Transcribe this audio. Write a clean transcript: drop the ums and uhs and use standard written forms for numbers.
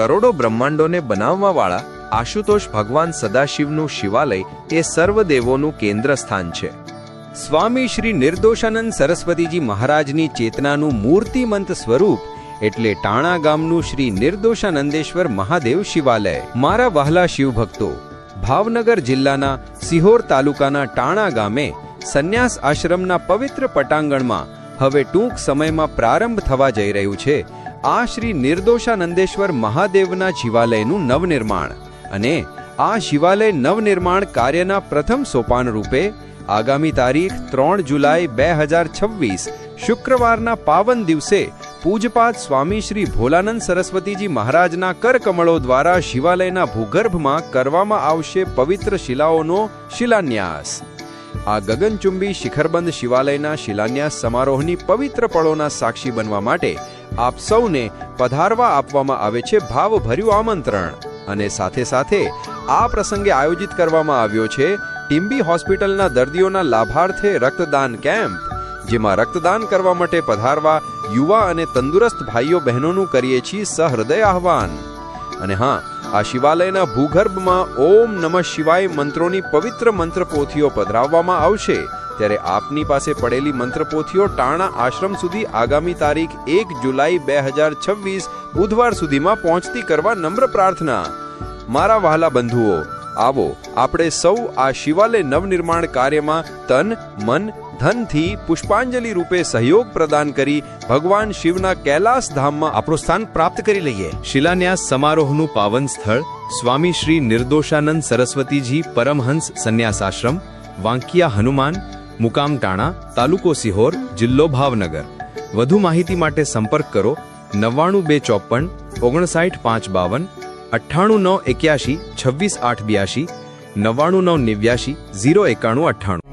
કરોડો બ્રહ્માંડોને બનાવવાવાળા આશુતોષ ભગવાન સદાશિવનું શિવાલય એ સર્વદેવોનું કેન્દ્ર સ્થાન છે. સ્વામી શ્રી નિર્દોષાનંદ સરસ્વતીજી મહારાજની ચેતનાનું મૂર્તિમંત સ્વરૂપ એટલે ટાણા ગામનું શ્રી નિર્દોષાનંદેશ્વર મહાદેવ શિવાલય. મારા વહાલા શિવભક્તો, ભાવનગર જિલ્લાના સિહોર તાલુકાના ટાણા ગામે સંન્યાસ આશ્રમના પવિત્ર પટાંગણમાં હવે ટૂંક સમયમાં પ્રારંભ થવા જઈ રહ્યું છે આ શ્રી નિર્દોષાનંદેશ્વર મહાદેવના શિવાલયનું નવનિર્માણ. અને આ શિવાલય નવનિર્માણ કાર્યના પ્રથમ સોપાન રૂપે આગામી તારીખ 3 જુલાઈ 2026 શુક્રવારના પાવન દિવસે પૂજપાદ સ્વામી શ્રી ભોલાનંદ સરસ્વતીજી મહારાજના કરકમળો દ્વારા શિવાલયના ભૂગર્ભમાં કરવામાં આવશે પવિત્ર શિલાઓનો શિલાન્યાસ. આ ગગનચુંબી શિખરબંધ શિવાલયના શિલાન્યાસ સમારોહની પવિત્ર પળોના સાક્ષી બનવા માટે આપ સૌને પધારવા આપવામાં આવે છે ભાવભર્યું આમંત્રણ. અને સાથે સાથે આ પ્રસંગે આયોજિત કરવામાં આવ્યો છે ટીમ્બી હોસ્પિટલના દર્દીઓના લાભાર્થે રક્તદાન કેમ્પ, જેમાં રક્તદાન કરવા માટે પધારવા યુવા અને તંદુરસ્ત ભાઈઓ બહેનોનું કરીએ છીએ સહૃદય આહવાન. અને હા, આ શિવાલયના ભૂગર્ભમાં ઓમ નમઃ શિવાય મંત્રોની પવિત્ર મંત્રપોથીઓ પધરાવવામાં આવશે. ત્યારે આપની પાસે પડેલી મંત્રપોથીઓ ટાણા આશ્રમ સુધી આગામી તારીખ 1 જુલાઈ 2026 બુધવાર સુધીમાં પહોંચતી કરવા નમ્ર પ્રાર્થના. મારા વહાલા બંધુઓ, આવો આપણે સૌ આ શિવાલય નવનિર્માણ કાર્યમાં તન મન ધનથી પુષ્પાંજલિ રૂપે સહયોગ પ્રદાન કરી ભગવાન શિવના કૈલાસ ધામમાં આપણું સ્થાન પ્રાપ્ત કરી લઈએ. શિલાન્યાસ સમારોહનું પાવન સ્થળ સ્વામી શ્રી નિર્દોષાનંદ સરસ્વતીજી પરમહંસ સંન્યાસ આશ્રમ, વાંકિયા હનુમાન, મુકામ ટાણા, તાલુકો સિહોર, જિલ્લો ભાવનગર. વધુ માહિતી માટે સંપર્ક કરો 99254 59552, 98981 26882, 99989 09198.